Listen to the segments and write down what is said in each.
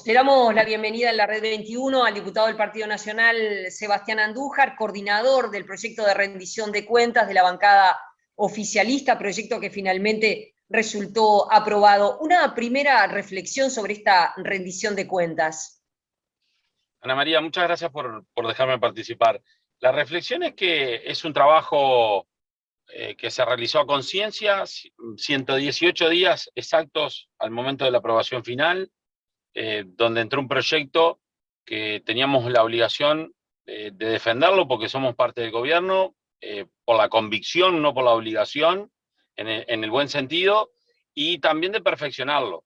Le damos la bienvenida en la Red 21 al diputado del Partido Nacional, Sebastián Andújar, coordinador del proyecto de rendición de cuentas de la bancada oficialista, proyecto que finalmente resultó aprobado. Una primera reflexión sobre esta rendición de cuentas. Ana María, muchas gracias por dejarme participar. La reflexión es que es un trabajo que se realizó a conciencia, 118 días exactos al momento de la aprobación final, donde entró un proyecto que teníamos la obligación de defenderlo porque somos parte del gobierno, por la convicción, no por la obligación, en el buen sentido, y también de perfeccionarlo.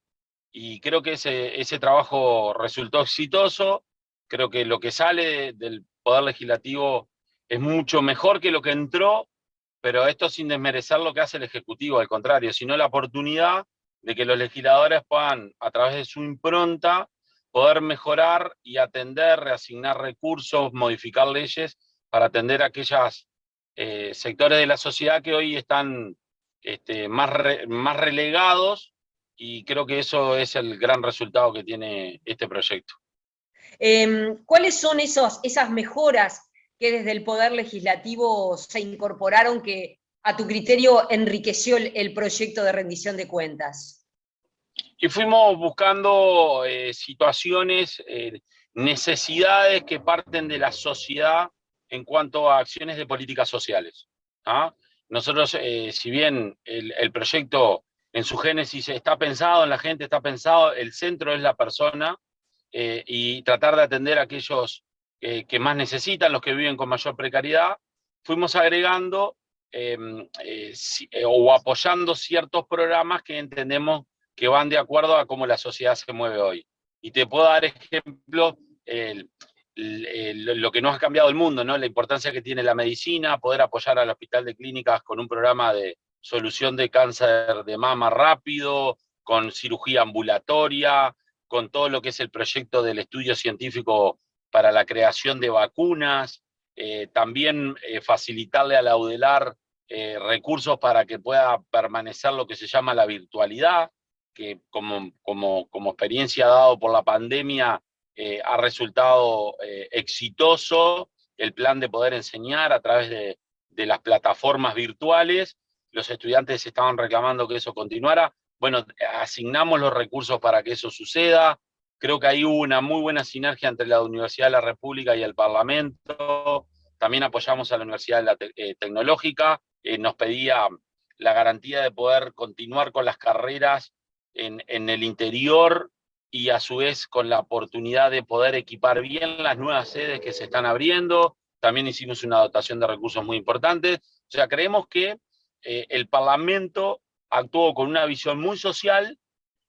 Y creo que ese trabajo resultó exitoso. Creo que lo que sale del Poder Legislativo es mucho mejor que lo que entró, pero esto sin desmerecer lo que hace el Ejecutivo, al contrario, sino la oportunidad de que los legisladores puedan, a través de su impronta, poder mejorar y atender, reasignar recursos, modificar leyes para atender a aquellos sectores de la sociedad que hoy están más relegados, y creo que eso es el gran resultado que tiene este proyecto. ¿Cuáles son esas mejoras que desde el Poder Legislativo se incorporaron que a tu criterio enriqueció el proyecto de rendición de cuentas? Y fuimos buscando situaciones, necesidades que parten de la sociedad en cuanto a acciones de políticas sociales. ¿Ah? Nosotros, si bien el proyecto en su génesis está pensado en la gente, está pensado, el centro es la persona, y tratar de atender a aquellos que más necesitan, los que viven con mayor precariedad, fuimos agregando o apoyando ciertos programas que entendemos que van de acuerdo a cómo la sociedad se mueve hoy. Y te puedo dar ejemplo, lo que nos ha cambiado el mundo, ¿no? La importancia que tiene la medicina, poder apoyar al Hospital de Clínicas con un programa de solución de cáncer de mama rápido, con cirugía ambulatoria, con todo lo que es el proyecto del estudio científico para la creación de vacunas, también facilitarle a la UDELAR recursos para que pueda permanecer lo que se llama la virtualidad, que como experiencia dado por la pandemia ha resultado exitoso el plan de poder enseñar a través de las plataformas virtuales. Los estudiantes estaban reclamando que eso continuara. Bueno, asignamos los recursos para que eso suceda. Creo que ahí hubo una muy buena sinergia entre la Universidad de la República y el Parlamento. También apoyamos a la Universidad Tecnológica. Nos pedía la garantía de poder continuar con las carreras en el interior, y a su vez con la oportunidad de poder equipar bien las nuevas sedes que se están abriendo. También hicimos una dotación de recursos muy importantes. O sea, creemos que el Parlamento actuó con una visión muy social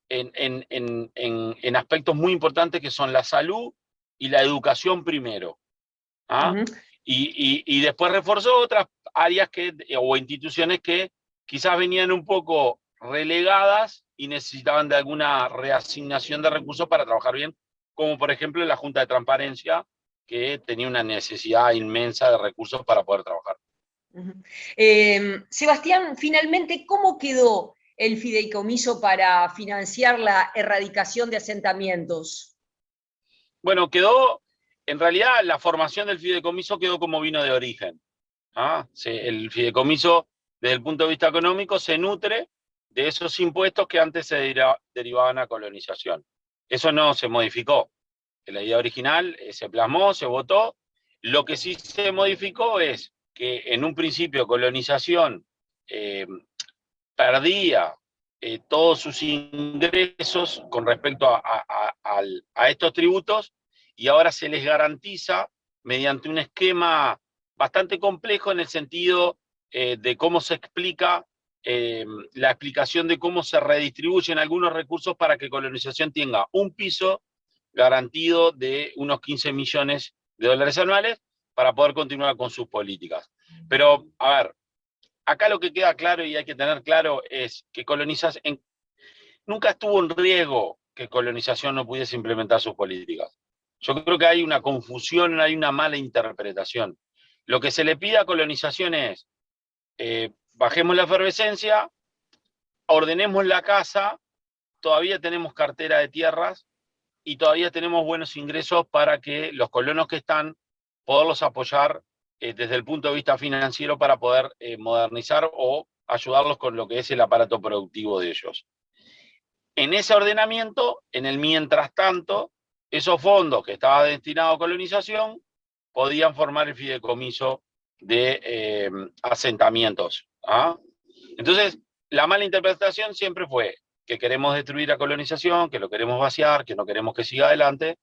en aspectos muy importantes que son la salud y la educación primero. ¿Ah? Uh-huh. Y después reforzó otras áreas o instituciones que quizás venían un poco relegadas y necesitaban de alguna reasignación de recursos para trabajar bien, como por ejemplo la Junta de Transparencia, que tenía una necesidad inmensa de recursos para poder trabajar. Uh-huh. Sebastián, finalmente, ¿cómo quedó el fideicomiso para financiar la erradicación de asentamientos? Bueno, en realidad la formación del fideicomiso quedó como vino de origen. ¿Ah? El fideicomiso, desde el punto de vista económico, se nutre de esos impuestos que antes se derivaban a colonización. Eso no se modificó. La idea original se plasmó, se votó. Lo que sí se modificó es que en un principio colonización perdía todos sus ingresos con respecto a estos tributos, y ahora se les garantiza mediante un esquema bastante complejo en el sentido de cómo se explica, la explicación de cómo se redistribuyen algunos recursos para que colonización tenga un piso garantido de unos 15 millones de dólares anuales para poder continuar con sus políticas. Pero, a ver, acá lo que queda claro y hay que tener claro es que nunca estuvo en riesgo que colonización no pudiese implementar sus políticas. Yo creo que hay una confusión, hay una mala interpretación. Lo que se le pide a colonización es, bajemos la efervescencia, ordenemos la casa, todavía tenemos cartera de tierras y todavía tenemos buenos ingresos para que los colonos que están, poderlos apoyar desde el punto de vista financiero para poder modernizar o ayudarlos con lo que es el aparato productivo de ellos. En ese ordenamiento, en el mientras tanto, esos fondos que estaban destinados a colonización podían formar el fideicomiso de asentamientos. ¿Ah? Entonces, la mala interpretación siempre fue que queremos destruir la colonización, que lo queremos vaciar, que no queremos que siga adelante.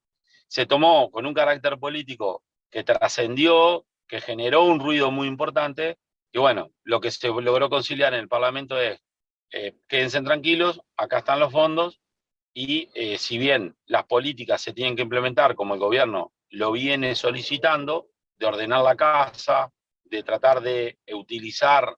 Se tomó con un carácter político que trascendió, que generó un ruido muy importante, y bueno, lo que se logró conciliar en el Parlamento es, quédense tranquilos, acá están los fondos, y si bien las políticas se tienen que implementar como el gobierno lo viene solicitando, de ordenar la casa, de tratar de utilizar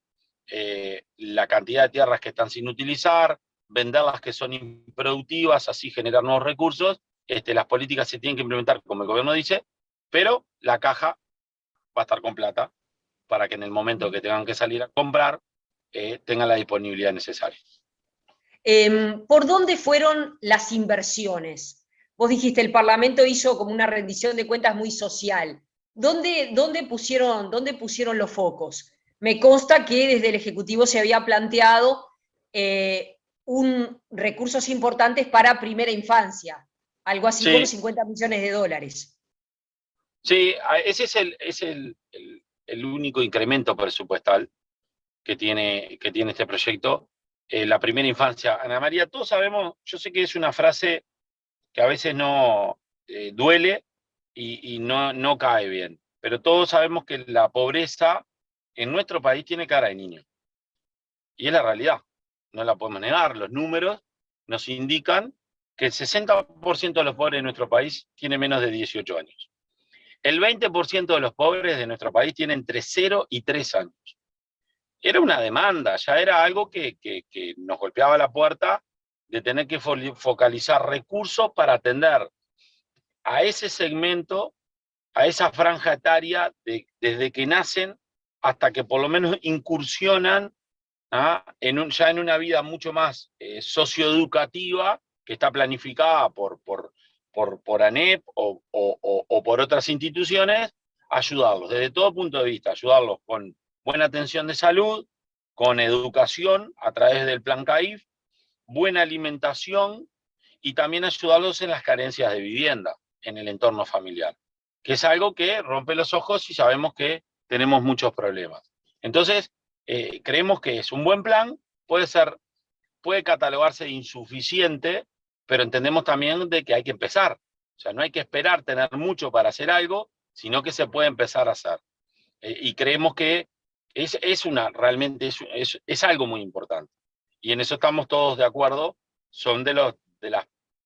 la cantidad de tierras que están sin utilizar, vender las que son improductivas, así generar nuevos recursos, las políticas se tienen que implementar como el gobierno dice, pero la caja va a estar con plata para que en el momento que tengan que salir a comprar, tengan la disponibilidad necesaria. ¿Por dónde fueron las inversiones? Vos dijiste, el Parlamento hizo como una rendición de cuentas muy social. ¿Dónde pusieron los focos? Me consta que desde el Ejecutivo se había planteado recursos importantes para primera infancia, algo así como 50 millones de dólares. Sí, ese es el único incremento presupuestal que tiene este proyecto. La primera infancia. Ana María, todos sabemos, yo sé que es una frase que a veces no duele y no cae bien, pero todos sabemos que la pobreza en nuestro país tiene cara de niño. Y es la realidad, no la podemos negar. Los números nos indican que el 60% de los pobres de nuestro país tiene menos de 18 años. El 20% de los pobres de nuestro país tienen entre 0 y 3 años. Era una demanda, ya era algo que nos golpeaba la puerta de tener que focalizar recursos para atender a ese segmento, a esa franja etaria, desde que nacen hasta que por lo menos incursionan ya en una vida mucho más socioeducativa, que está planificada por ANEP o por otras instituciones, ayudarlos, desde todo punto de vista, ayudarlos con buena atención de salud, con educación a través del plan CAIF, buena alimentación y también ayudarlos en las carencias de vivienda en el entorno familiar, que es algo que rompe los ojos y sabemos que tenemos muchos problemas. Entonces, creemos que es un buen plan, puede catalogarse de insuficiente, pero entendemos también de que hay que empezar. O sea, no hay que esperar tener mucho para hacer algo, sino que se puede empezar a hacer. Y creemos que realmente es algo muy importante. Y en eso estamos todos de acuerdo. Son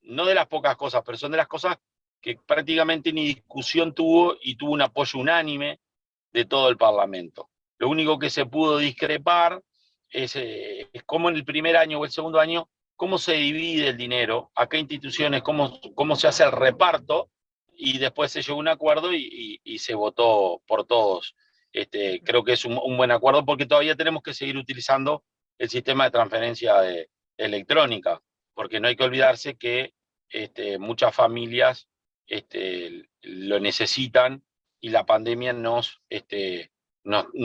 no de las pocas cosas, pero son de las cosas que prácticamente ni discusión tuvo y tuvo un apoyo unánime de todo el Parlamento. Lo único que se pudo discrepar es cómo en el primer año o el segundo año, cómo se divide el dinero, a qué instituciones, cómo se hace el reparto, y después se llegó a un acuerdo y se votó por todos. Creo que es un buen acuerdo porque todavía tenemos que seguir utilizando el sistema de transferencia electrónica, porque no hay que olvidarse que muchas familias lo necesitan y la pandemia nos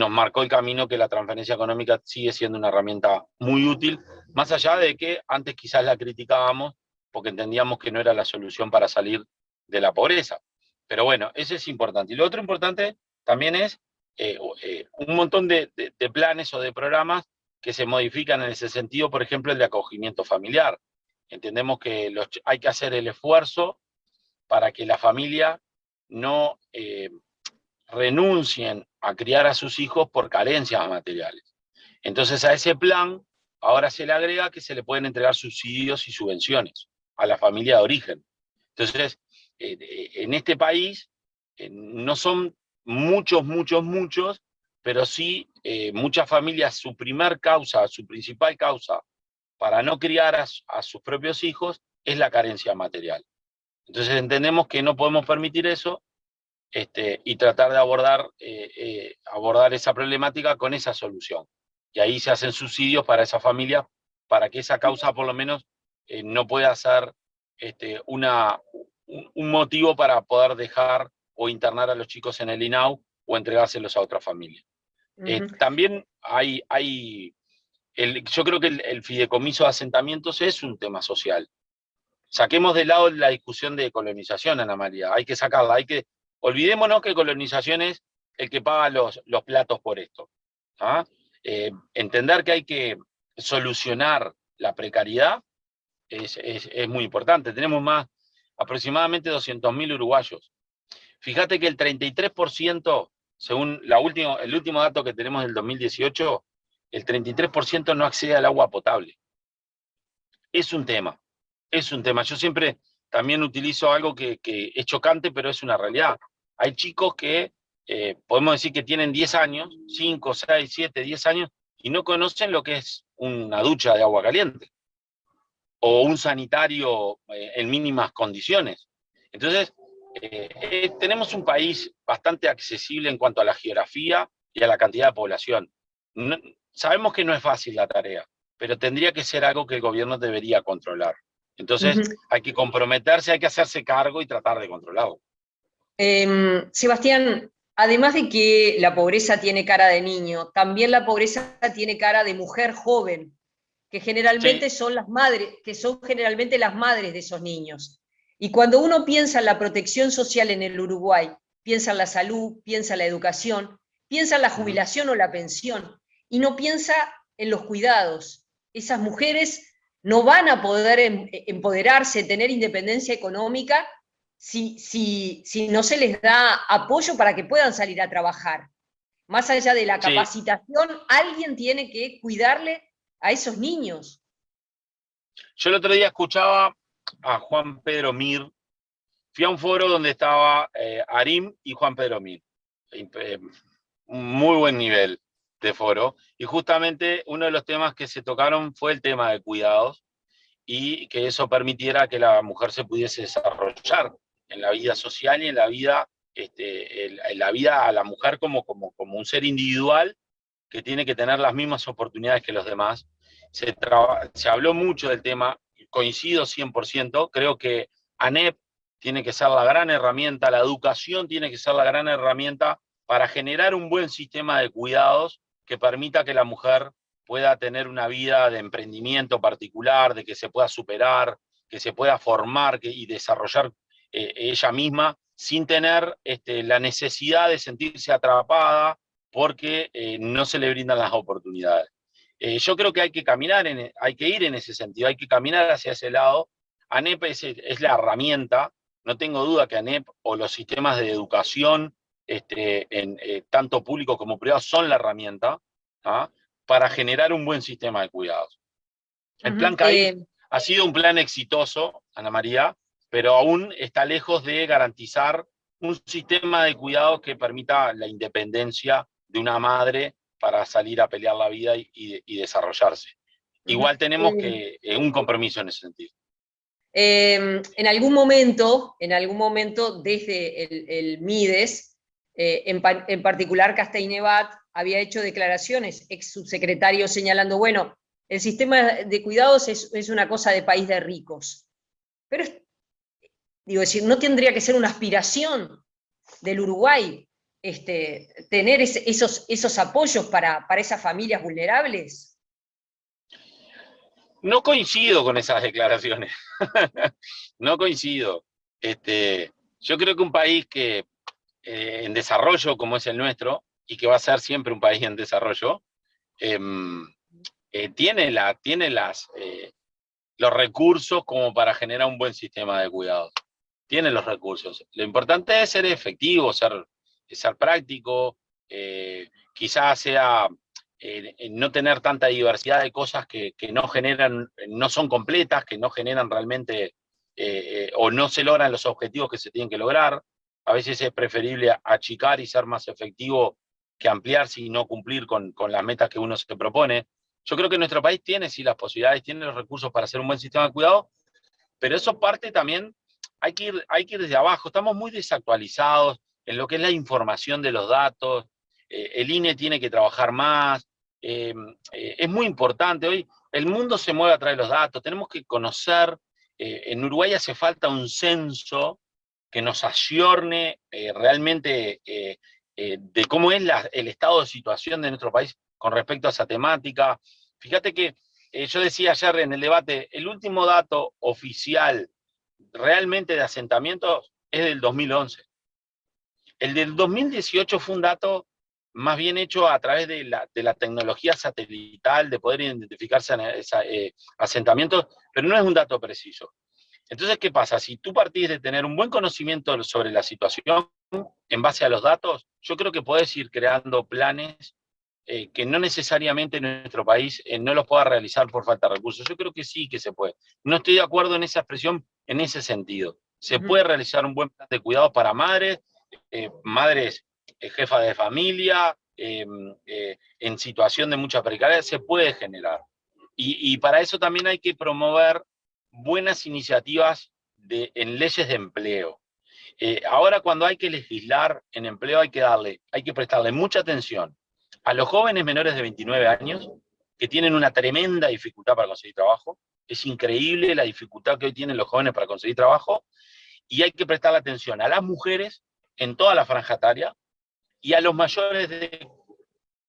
marcó el camino que la transferencia económica sigue siendo una herramienta muy útil, más allá de que antes quizás la criticábamos porque entendíamos que no era la solución para salir de la pobreza. Pero bueno, eso es importante. Y lo otro importante también es un montón de planes o de programas que se modifican en ese sentido, por ejemplo, el de acogimiento familiar. Entendemos que hay que hacer el esfuerzo para que la familia no renuncien a criar a sus hijos por carencias materiales. Entonces a ese plan ahora se le agrega que se le pueden entregar subsidios y subvenciones a la familia de origen. Entonces, en este país no son muchos, pero sí muchas familias, su principal causa para no criar a sus propios hijos es la carencia material. Entonces entendemos que no podemos permitir eso y tratar de abordar esa problemática con esa solución. Y ahí se hacen subsidios para esa familia para que esa causa por lo menos no pueda ser un motivo para poder dejar o internar a los chicos en el INAU o entregárselos a otra familia. También yo creo que el fideicomiso de asentamientos es un tema social. Saquemos de lado la discusión de colonización, Ana María, hay que sacarla, olvidémonos que colonización es el que paga los platos por esto. Entender que hay que solucionar la precariedad es muy importante. Tenemos aproximadamente 200.000 uruguayos. Fíjate que el 33%, según el último dato que tenemos del 2018, el 33% no accede al agua potable. Es un tema. Yo siempre también utilizo algo que es chocante, pero es una realidad. Hay chicos que podemos decir que tienen 10 años, 5, 6, 7, 10 años, y no conocen lo que es una ducha de agua caliente o un sanitario en mínimas condiciones. Entonces, tenemos un país bastante accesible en cuanto a la geografía y a la cantidad de población. Sabemos que no es fácil la tarea, pero tendría que ser algo que el gobierno debería controlar. Entonces, hay que comprometerse, hay que hacerse cargo y tratar de controlarlo. Sebastián, además de que la pobreza tiene cara de niño, también la pobreza tiene cara de mujer joven, que generalmente Sí. son las madres, que son generalmente las madres de esos niños. Y cuando uno piensa en la protección social en el Uruguay, piensa en la salud, piensa en la educación, piensa en la jubilación o la pensión, y no piensa en los cuidados. Esas mujeres no van a poder empoderarse, tener independencia económica, si no se les da apoyo para que puedan salir a trabajar. Más allá de la capacitación, alguien tiene que cuidarle a esos niños. Yo el otro día escuchaba a Juan Pedro Mir, fui a un foro donde estaba Arim y Juan Pedro Mir, un muy buen nivel de foro, y justamente uno de los temas que se tocaron fue el tema de cuidados, y que eso permitiera que la mujer se pudiese desarrollar en la vida social y en la vida, a la mujer como un ser individual que tiene que tener las mismas oportunidades que los demás. Se habló mucho del tema, coincido 100%, creo que ANEP tiene que ser la gran herramienta, la educación tiene que ser la gran herramienta para generar un buen sistema de cuidados que permita que la mujer pueda tener una vida de emprendimiento particular, de que se pueda superar, que se pueda formar y desarrollar ella misma sin tener la necesidad de sentirse atrapada porque no se le brindan las oportunidades. Yo creo que hay que hay que ir en ese sentido, hay que caminar hacia ese lado. ANEP es la herramienta, no tengo duda que ANEP o los sistemas de educación, tanto públicos como privados, son la herramienta para generar un buen sistema de cuidados. El plan CAIF ha sido un plan exitoso, Ana María, pero aún está lejos de garantizar un sistema de cuidados que permita la independencia de una madre para salir a pelear la vida y desarrollarse. Igual tenemos un compromiso en ese sentido. En algún momento, desde el MIDES, en particular Castañebat, había hecho declaraciones, ex subsecretario, señalando, bueno, el sistema de cuidados es una cosa de país de ricos. Pero, no tendría que ser una aspiración del Uruguay tener esos apoyos para esas familias vulnerables. No coincido con esas declaraciones. No coincido. Yo creo que un país que en desarrollo como es el nuestro, y que va a ser siempre un país en desarrollo, tiene los recursos como para generar un buen sistema de cuidados. Tiene los recursos. Lo importante es ser efectivo, ser práctico, quizás sea no tener tanta diversidad de cosas que no son completas, que no generan realmente o no se logran los objetivos que se tienen que lograr. A veces es preferible achicar y ser más efectivo que ampliarse y no cumplir con las metas que uno se propone. Yo creo que nuestro país tiene sí las posibilidades, tiene los recursos para hacer un buen sistema de cuidado, pero eso parte también, hay que ir desde abajo. Estamos muy desactualizados en lo que es la información de los datos. El INE tiene que trabajar más. Es muy importante. Hoy el mundo se mueve a través de los datos, tenemos que conocer, en Uruguay hace falta un censo que nos ayorne realmente de cómo es el estado de situación de nuestro país con respecto a esa temática. Fíjate que yo decía ayer en el debate, el último dato oficial realmente de asentamientos es del 2011. El del 2018 fue un dato más bien hecho a través de la tecnología satelital, de poder identificarse asentamientos, pero no es un dato preciso. Entonces, ¿qué pasa? Si tú partís de tener un buen conocimiento sobre la situación en base a los datos, yo creo que podés ir creando planes que no necesariamente en nuestro país no los pueda realizar por falta de recursos. Yo creo que sí que se puede. No estoy de acuerdo en esa expresión en ese sentido. Se puede realizar un buen plan de cuidados para madres, madres jefas de familia, en situación de mucha precariedad, se puede generar. Y para eso también hay que promover buenas iniciativas en leyes de empleo. Ahora cuando hay que legislar en empleo hay que prestarle mucha atención a los jóvenes menores de 29 años que tienen una tremenda dificultad para conseguir trabajo. Es increíble la dificultad que hoy tienen los jóvenes para conseguir trabajo, y hay que prestarle atención a las mujeres en toda la franja etaria y a los mayores de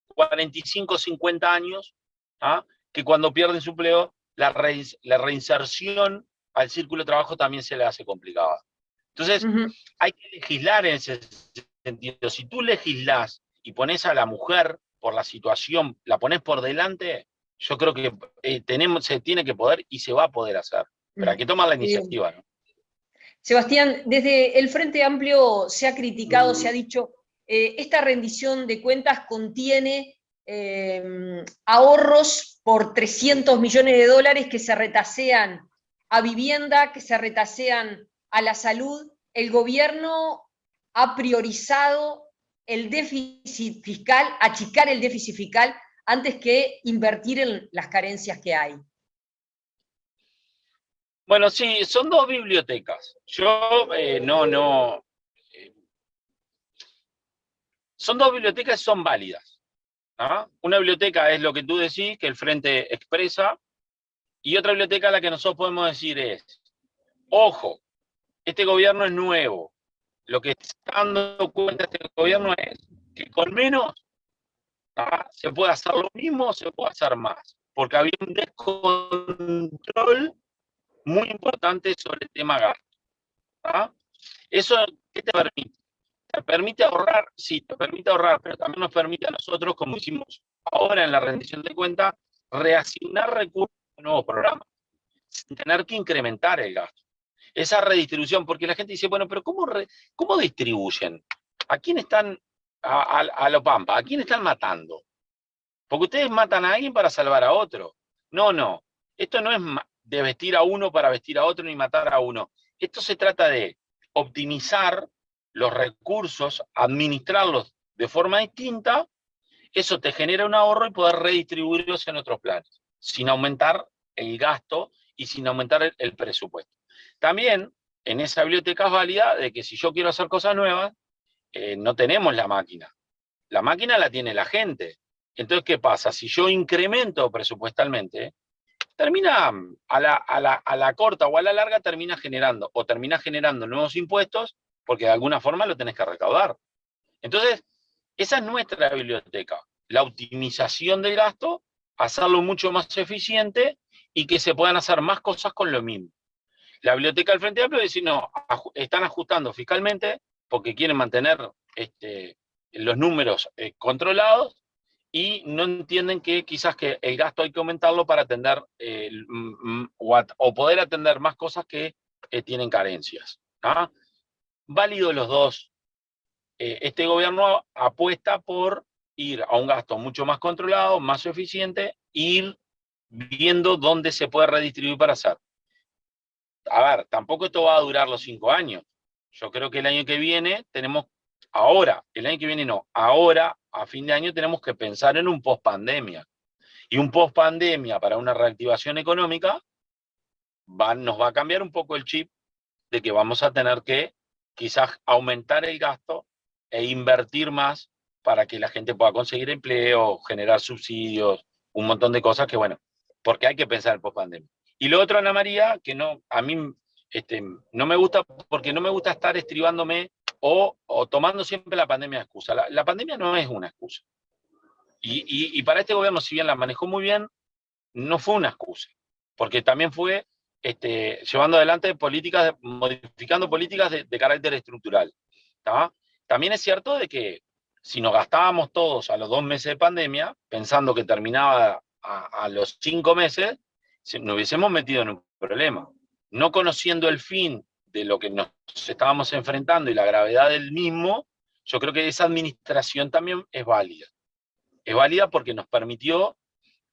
45, 50 años, ¿ah? Que cuando pierden su empleo, la reinserción al círculo de trabajo también se le hace complicada. Entonces, hay que legislar en ese sentido. Si tú legislás y pones a la mujer por la situación, la pones por delante, yo creo que se tiene que poder y se va a poder hacer. Pero hay que tomar la iniciativa, ¿no? Sebastián, desde el Frente Amplio se ha criticado, se ha dicho, esta rendición de cuentas contiene ahorros por 300 millones de dólares que se retasean a vivienda, que se retasean a la salud. El gobierno ha priorizado el déficit fiscal, achicar el déficit fiscal, antes que invertir en las carencias que hay. Bueno, sí, son dos bibliotecas. Yo son dos bibliotecas y son válidas. ¿Ah? Una biblioteca es lo que tú decís, que el Frente expresa, y otra biblioteca la que nosotros podemos decir es, ojo, este gobierno es nuevo. Lo que está dando cuenta este gobierno es que con menos se puede hacer lo mismo, se puede hacer más, porque había un descontrol muy importante sobre el tema gasto. ¿Eso qué te permite? Te permite ahorrar, sí, te permite ahorrar, pero también nos permite a nosotros, como hicimos ahora en la rendición de cuentas, reasignar recursos a nuevos programas, sin tener que incrementar el gasto. Esa redistribución, porque la gente dice, bueno, pero ¿cómo distribuyen? ¿A quién están, a los Pampa, a quién están matando? Porque ustedes matan a alguien para salvar a otro. No. Esto no es de vestir a uno para vestir a otro ni matar a uno. Esto se trata de optimizar los recursos, administrarlos de forma distinta. Eso te genera un ahorro y poder redistribuirlos en otros planes, sin aumentar el gasto y sin aumentar el presupuesto. También en esa biblioteca es válida de que si yo quiero hacer cosas nuevas, no tenemos la máquina. La máquina la tiene la gente. Entonces, ¿qué pasa? Si yo incremento presupuestalmente, termina a la corta o a la larga termina generando nuevos impuestos, porque de alguna forma lo tenés que recaudar. Entonces, esa es nuestra biblioteca, la optimización del gasto, hacerlo mucho más eficiente y que se puedan hacer más cosas con lo mismo. La biblioteca del Frente Amplio dice, no, están ajustando fiscalmente porque quieren mantener los números controlados, y no entienden que quizás que el gasto hay que aumentarlo para atender o poder atender más cosas que tienen carencias. Válido los dos. Este gobierno apuesta por ir a un gasto mucho más controlado, más eficiente, e ir viendo dónde se puede redistribuir para hacer. A ver, tampoco esto va a durar los 5 años. Yo creo que el año que viene ahora, a fin de año, tenemos que pensar en un post-pandemia. Y un post-pandemia para una reactivación económica nos va a cambiar un poco el chip de que vamos a tener que quizás aumentar el gasto e invertir más para que la gente pueda conseguir empleo, generar subsidios, un montón de cosas que, bueno, porque hay que pensar en post-pandemia. Y lo otro, Ana María, que no, a mí no me gusta, porque no me gusta estar estribándome o tomando siempre la pandemia de excusa. La pandemia no es una excusa. Y para este gobierno, si bien la manejó muy bien, no fue una excusa, porque también fue llevando adelante políticas, modificando políticas de carácter estructural. ¿Tá? También es cierto de que si nos gastábamos todos a los 2 meses de pandemia, pensando que terminaba a los 5 meses, nos hubiésemos metido en un problema. No conociendo el fin de lo que nos estábamos enfrentando y la gravedad del mismo, yo creo que esa administración también es válida. Es válida porque nos permitió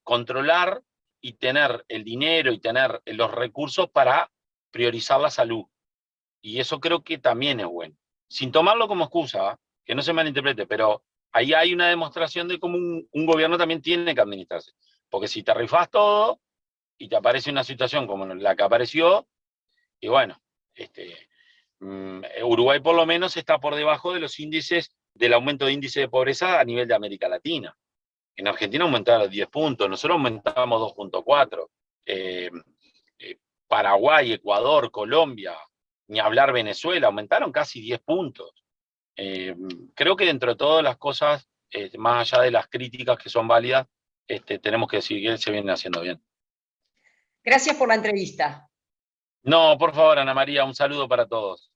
controlar y tener el dinero y tener los recursos para priorizar la salud. Y eso creo que también es bueno. Sin tomarlo como excusa, que no se malinterprete, pero ahí hay una demostración de cómo un gobierno también tiene que administrarse. Porque si te rifás todo y te aparece una situación como la que apareció, y bueno, Uruguay por lo menos está por debajo de los índices del aumento de índice de pobreza a nivel de América Latina. En Argentina aumentaron 10 puntos, nosotros aumentamos 2,4. Paraguay, Ecuador, Colombia, ni hablar Venezuela, aumentaron casi 10 puntos. Creo que dentro de todas las cosas, más allá de las críticas que son válidas, tenemos que decir que se viene haciendo bien. Gracias por la entrevista. No, por favor, Ana María, un saludo para todos.